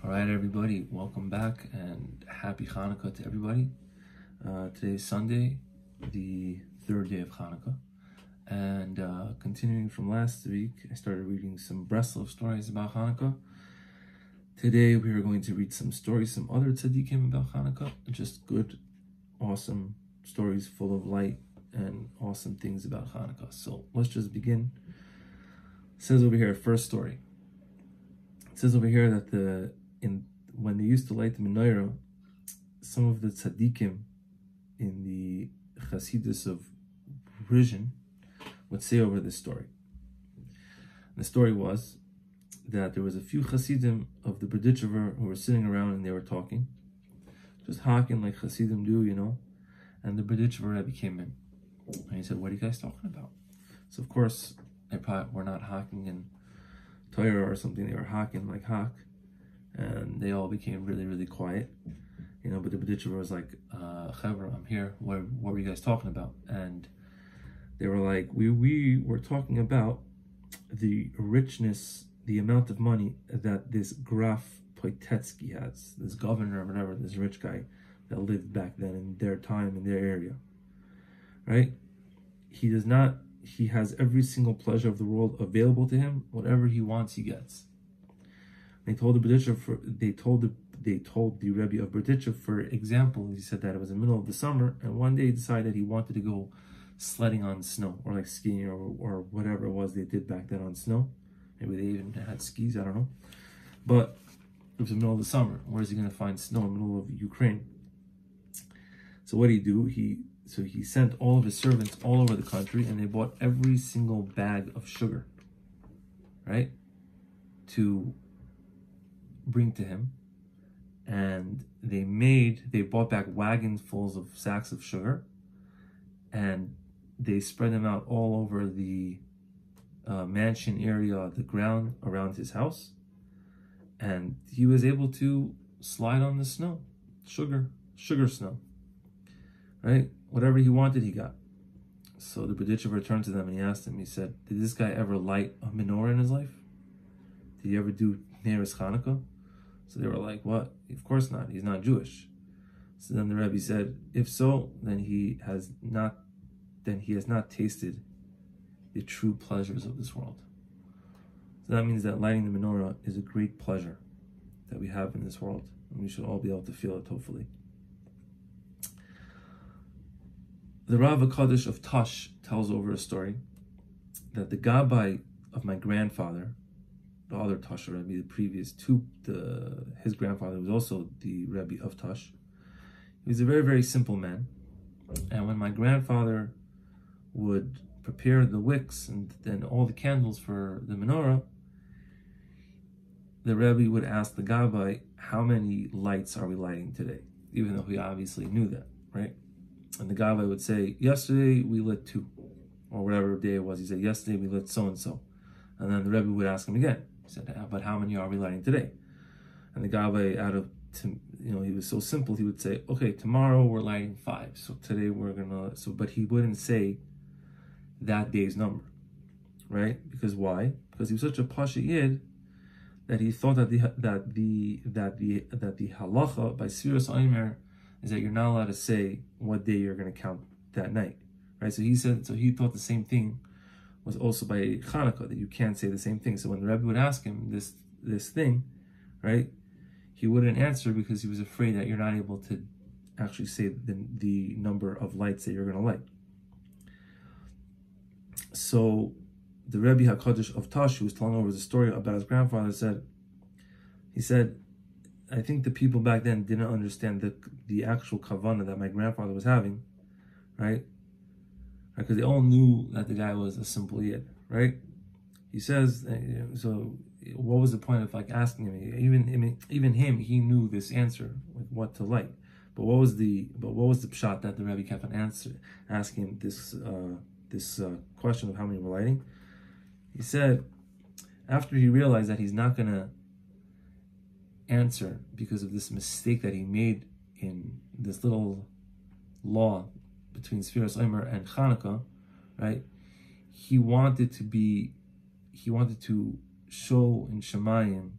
All right, everybody, welcome back and happy Hanukkah to everybody. Today is Sunday, the third day of Hanukkah. And continuing from last week, I started reading some Breslov stories about Hanukkah. Today, we are going to read some stories, some other Tzaddikim about Hanukkah. Just good, awesome stories full of light and awesome things about Hanukkah. So let's just begin. It says over here, first story. It says over here that when they used to light the Menorah, some of the Tzaddikim in the Chassidic of Rizhin would say over this story. And the story was that there was a few Chassidim of the Berditchever who were sitting around and they were talking, just hawking like Chassidim do, you know. And the Berditchever Rebbe came in and he said, "What are you guys talking about?" So of course, they probably were not hawking in Torah or something, they were hawking like hawk. And they all became really, really quiet, you know. But the Berditchever was like, "Chevra, I'm here. What were you guys talking about?" And they were like, "We were talking about the richness, the amount of money that this Graf Poitetsky has, this governor or whatever, this rich guy that lived back then in their time in their area, right? He has every single pleasure of the world available to him. Whatever he wants, he gets." They told the Berditchever, they told the Rebbe of Berditchever, for example, he said that it was the middle of the summer, and one day he decided he wanted to go sledding on snow, or like skiing, or whatever it was they did back then on snow. Maybe they even had skis, I don't know. But it was the middle of the summer. Where is he going to find snow in the middle of Ukraine? So what did he do? He sent all of his servants all over the country, and they bought every single bag of sugar, right, to bring to him. And they bought back wagons full of sacks of sugar, and they spread them out all over the mansion area, the ground around his house, and he was able to slide on the snow, sugar snow, right? Whatever he wanted, he got. So the Berditchever turned to them and he asked him, he said, "Did this guy ever light a menorah in his life? Did he ever do Menorah and Chanuka?" So they were like, "What? Of course not. He's not Jewish." So then the Rebbe said, "If so, then he has not tasted the true pleasures of this world." So that means that lighting the menorah is a great pleasure that we have in this world, and we should all be able to feel it, hopefully. The Rav HaKadosh of Tash tells over a story that the Gabbai of my grandfather, the other Tash Rebbe, the previous to his grandfather was also the Rebbe of Tash. He was a very, very simple man. And when my grandfather would prepare the wicks and then all the candles for the menorah, the Rebbe would ask the Gabbai, "How many lights are we lighting today?" Even though he obviously knew that, right? And the Gabbai would say, "Yesterday we lit 2," or whatever day it was. He said, "Yesterday we lit so-and-so." And then the Rebbe would ask him again. He said, "But how many are we lighting today?" And the Gabbai, he was so simple, he would say, "Okay, tomorrow we're lighting 5. So today we're gonna." But he wouldn't say that day's number, right? Because why? Because he was such a pasha yid that he thought that the halacha by Sfiras Omer is that you're not allowed to say what day you're going to count that night, right? So he thought the same thing was also by Chanukah, that you can't say the same thing. So when the Rebbe would ask him this thing, right, he wouldn't answer because he was afraid that you're not able to actually say the number of lights that you're going to light. So the Rebbe HaKadosh of Tash, who was telling over the story about his grandfather, said, "I think the people back then didn't understand the actual kavanah that my grandfather was having, right? Because they all knew that the guy was a simple yid, right?" He says, so what was the point of like asking him? Even him, he knew this answer, like what to light. But what was the pshat that the Rebbe kept on asking him this question of how many were lighting? He said, after he realized that he's not gonna answer because of this mistake that he made in this little law between Sfiras Omer and Chanukah, right? He wanted to show in Shemayim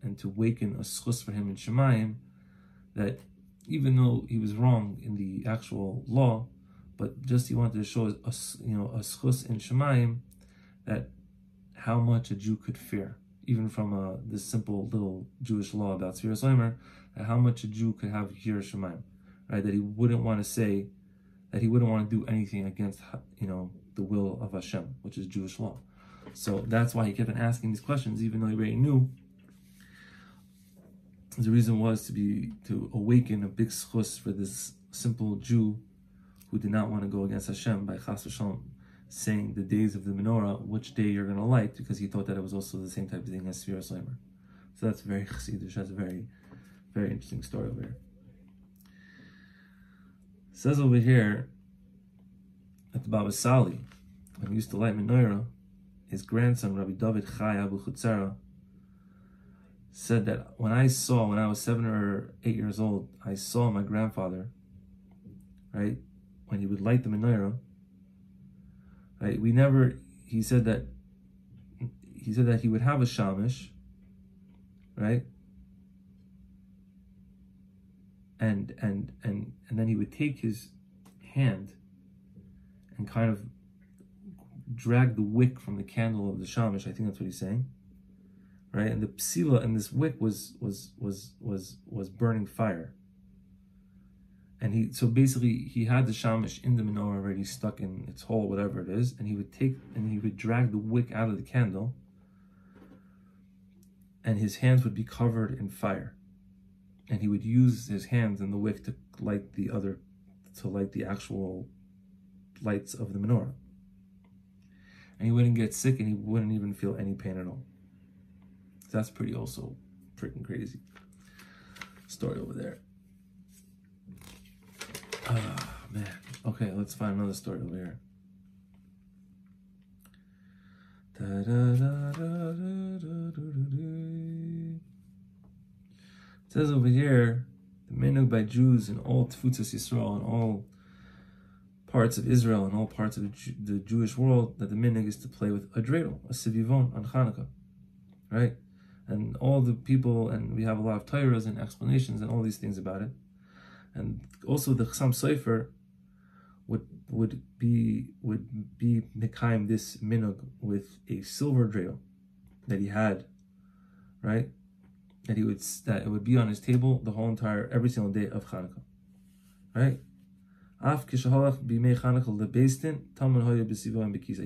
and to waken a schus for him in Shemayim, that even though he was wrong in the actual law, but just he wanted to show a schus in Shemayim, that how much a Jew could fear, even from this simple little Jewish law about Sfiras Omer, how much a Jew could have here Shemayim, right? That he wouldn't want to say, that he wouldn't want to do anything against, the will of Hashem, which is Jewish law. So that's why he kept on asking these questions, even though he already knew. The reason was to awaken a big schus for this simple Jew who did not want to go against Hashem by Chas v'Shalom, saying the days of the menorah, which day you're going to light, because he thought that it was also the same type of thing as Sfiras Omer. So that's very Chassidic. That's a very, very interesting story over here. It says over here that the Baba Sali, when he used to light menorah, his grandson, Rabbi David Chai Abu Chutzara, said that when I was 7 or 8 years old, I saw my grandfather, right, when he would light the menorah, right, he said that he would have a shamish, right, and then he would take his hand and kind of drag the wick from the candle of the shamish. I think that's what he's saying, right? And the psila in this wick was burning fire. And he had the shamish in the menorah already stuck in its hole, whatever it is, and he would drag the wick out of the candle, and his hands would be covered in fire, and he would use his hands and the wick to light the actual lights of the menorah. And he wouldn't get sick, and he wouldn't even feel any pain at all. So that's pretty also freaking crazy story over there. Ah, man. Okay, let's find another story over here. It says over here, the minhag by Jews in all Tfutzas Yisrael, in all parts of Israel and all parts of the Jewish world, that the minhag is to play with a dreidel, a sivivon on Chanukah, right? And all the people, and we have a lot of Torahs and explanations and all these things about it. And also the Chassam Sofer would be mekayim this minhag with a silver dreidel that he had, right? That it would be on his table every single day of Chanukah, right? He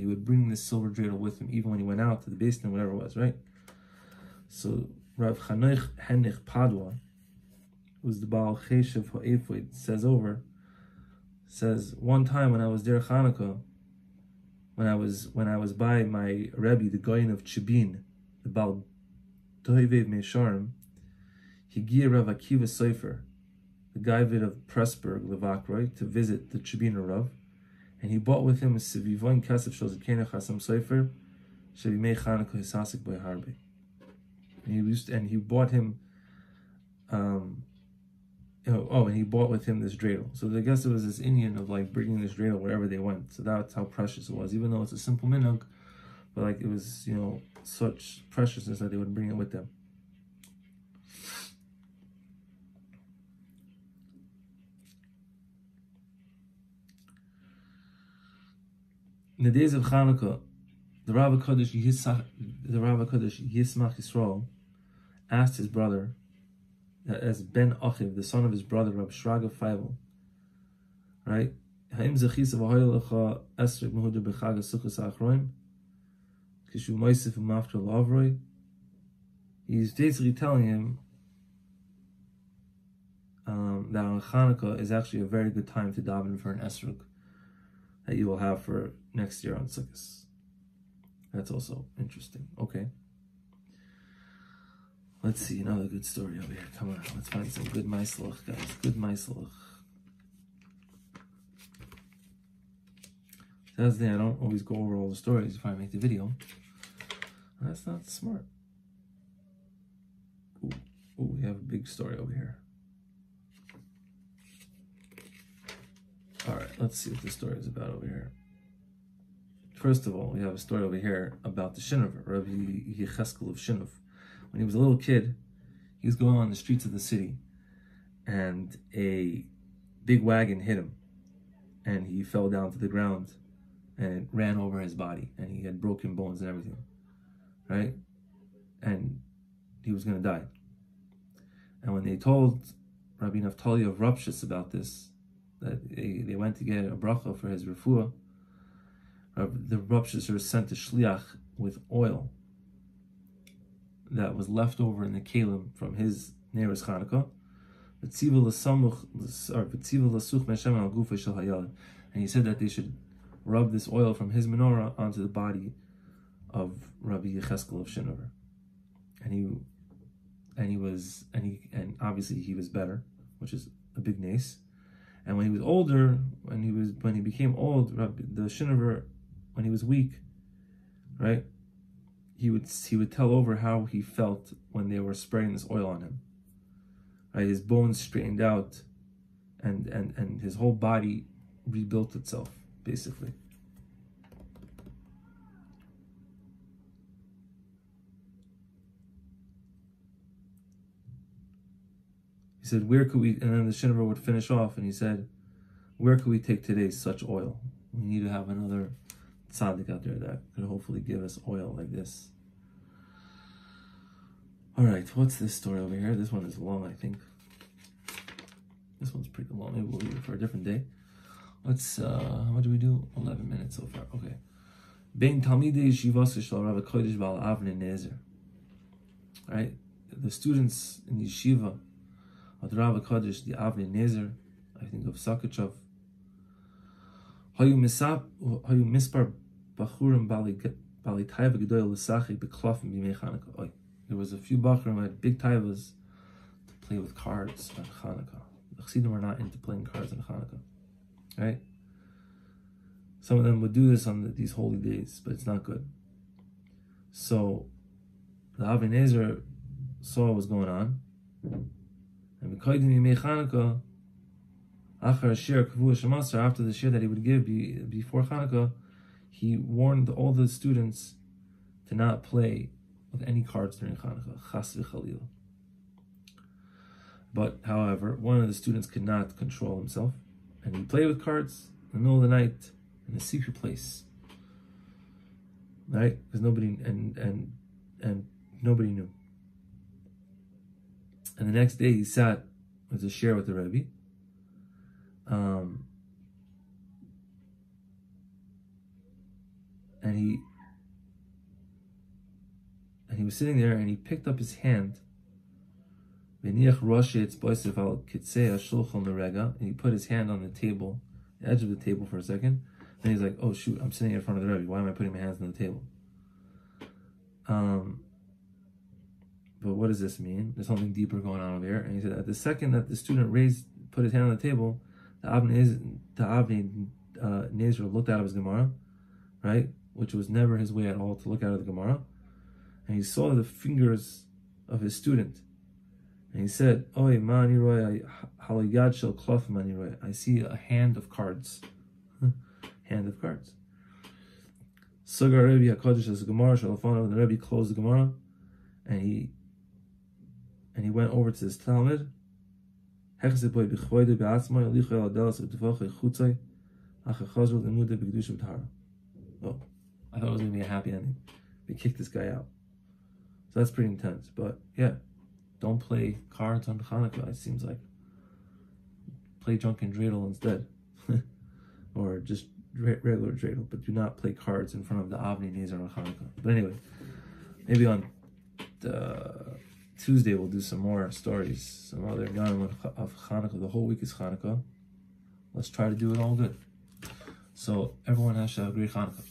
would bring this silver dreidel with him even when he went out to the Beis Din, whatever it was, right? So Rav Chanoich Henich Padua, who's the Baal Cheshev Ha'efoid, says one time when I was there Chanukah, when I was by my Rebbe, the Goyin of Chibin, the Baal Toivev Mesharim, he gave Rav Akiva Sofer, the Gaivid of Pressburg, Levakroy, to visit the Chibin Rav, and he bought with him a Sivivon Kasef Shozakena Chassam Sofer, Shavimei Chanukah Hisasik Boy Harbe. And he bought him, and he bought with him this dreidel. So I guess it was this Indian of like bringing this dreidel wherever they went. So that's how precious it was, even though it's a simple minhag, but like it was, such preciousness that they would bring it with them. In the days of Chanukah, the Rav HaKodesh Yismach Yisrael asked his brother, as Ben Achiv, the son of his brother, Rab Shraga Feivel, right? He's basically telling him that on Chanukah is actually a very good time to daven for an esrog that you will have for next year on Sukkot. That's also interesting. Okay. Let's see another good story over here. Come on, let's find some good maislach, guys. Good maislach. That's the thing, I don't always go over all the stories if I make the video. That's not smart. Ooh, we have a big story over here. Alright, let's see what this story is about over here. First of all, we have a story over here about the Shinov, Rabbi Yecheskel of Shinov. When he was a little kid, he was going on the streets of the city, and a big wagon hit him, and he fell down to the ground, and it ran over his body, and he had broken bones and everything, right? And he was going to die. And when they told Rabbi Naftali of Rupshus about this, that they went to get a bracha for his refuah, the Rupshus sent a shliach with oil that was left over in the kelim from his Menorah Chanuka, and he said that they should rub this oil from his menorah onto the body of Rabbi Yecheskel of Shinover. And obviously he was better, which is a big nace. And when he was older, when he became old, the Shinover, when he was weak, right, he would tell over how he felt when they were spraying this oil on him. Right, his bones straightened out, and his whole body rebuilt itself, basically. He said, where could we, and then the Shinover would finish off, and he said, where could we take today such oil? We need to have another tzaddik out there that could hopefully give us oil like this. All right, what's this story over here? This one is long, I think. This one's pretty long. Maybe we'll leave it for a different day. Let's, what do we do? 11 minutes so far. Okay. Bein Talmidei Yeshivos shel Rav HaKodesh Baal Avnei Nezer. Right? The students in the yeshiva of the Rav HaKodesh, the Avnei Nezer, I think of Sakachov, Hayu mispar bachurim bali taiva gedoyel l'sachik beklofim b'mei Chanukah. There was a few bachurim who had big taivas to play with cards on Chanukah. The Chassidim were not into playing cards on Chanukah, right? Some of them would do this on these holy days, but it's not good. So the Avnei Nezer saw what was going on, and b'koydim b'mei Chanukah, after the shir that he would give before Chanukah, he warned all the students to not play with any cards during Chanukah, chas v'chalil. But, however, one of the students could not control himself, and he played with cards in the middle of the night in a secret place, right? Because nobody nobody knew. And the next day he sat with a shir with the Rebbe. And he was sitting there, and he picked up his hand, and he put his hand on the table, the edge of the table for a second. Then he's like, oh shoot, I'm sitting in front of the Rebbe. Why am I putting my hands on the table? But what does this mean? There's something deeper going on over here. And he said, at the second that the student put his hand on the table, the Avnei Nezer looked out of his Gemara, right? Which was never his way at all to look out of the Gemara. And he saw the fingers of his student. And he said, Oy, ma aniroi, halayad shel klof ma aniroi. I see a hand of cards. Hand of cards. Sugar Rebbe HaKodesh as Gemara Shalafanav, and the Rebbe closed the Gemara, and he went over to his Talmud. Oh, I thought it was going to be a happy ending. They kicked this guy out. So that's pretty intense. But yeah, don't play cards on Chanukah, it seems like. Play drunken dreidel instead. Or just regular dreidel, but do not play cards in front of the Avnei Nezer on Chanukah. But anyway, maybe on Tuesday we'll do some more stories, some other Yom of Chanukah. The whole week is Chanukah. Let's try to do it all good. So everyone has to have a great Chanukah.